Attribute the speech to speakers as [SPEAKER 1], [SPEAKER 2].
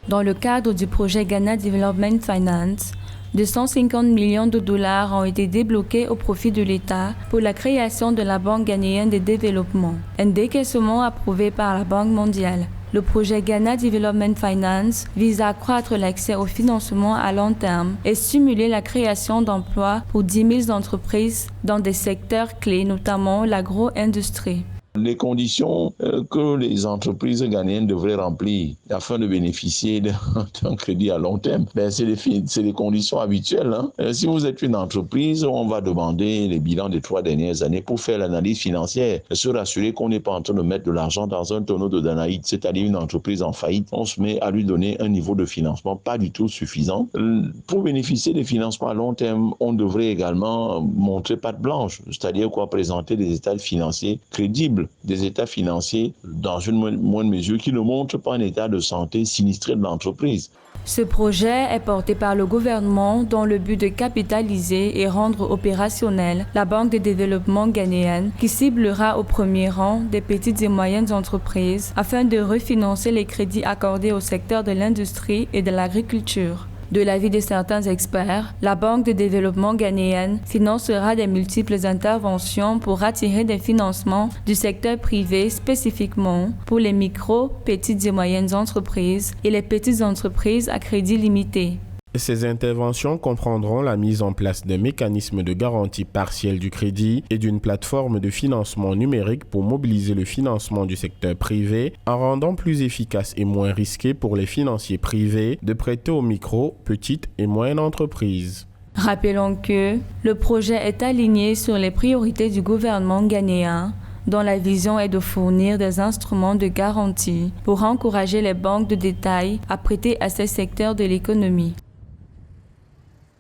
[SPEAKER 1] Dans le cadre du projet Ghana Development Finance, 250 millions de dollars ont été débloqués au profit de l'État pour la création de la Banque ghanéenne de développement, un décaissement approuvé par la Banque mondiale. Le projet Ghana Development Finance vise à accroître l'accès au financement à long terme et stimuler la création d'emplois pour 10 000 entreprises dans des secteurs clés, notamment l'agro-industrie.
[SPEAKER 2] Les conditions que les entreprises ghanéennes devraient remplir afin de bénéficier d'un crédit à long terme, c'est les conditions habituelles. Si vous êtes une entreprise, on va demander les bilans des 3 dernières années pour faire l'analyse financière, se rassurer qu'on n'est pas en train de mettre de l'argent dans un tonneau de Danaïde, c'est-à-dire une entreprise en faillite. On se met à lui donner un niveau de financement pas du tout suffisant. Pour bénéficier des financements à long terme, on devrait également montrer patte blanche, c'est-à-dire présenter des états financiers crédibles, des états financiers dans une moindre mesure qui ne montrent pas un état de santé sinistré de l'entreprise.
[SPEAKER 1] Ce projet est porté par le gouvernement dans le but de capitaliser et rendre opérationnelle la Banque de développement ghanéenne qui ciblera au premier rang des petites et moyennes entreprises afin de refinancer les crédits accordés au secteur de l'industrie et de l'agriculture. De l'avis de certains experts, la Banque de développement ghanéenne financera des multiples interventions pour attirer des financements du secteur privé spécifiquement pour les micro, petites et moyennes entreprises et les petites entreprises à crédit limité.
[SPEAKER 3] Ces interventions comprendront la mise en place d'un mécanisme de garantie partielle du crédit et d'une plateforme de financement numérique pour mobiliser le financement du secteur privé en rendant plus efficace et moins risqué pour les financiers privés de prêter aux micro, petites et moyennes entreprises.
[SPEAKER 1] Rappelons que le projet est aligné sur les priorités du gouvernement ghanéen, dont la vision est de fournir des instruments de garantie pour encourager les banques de détail à prêter à ces secteurs de l'économie.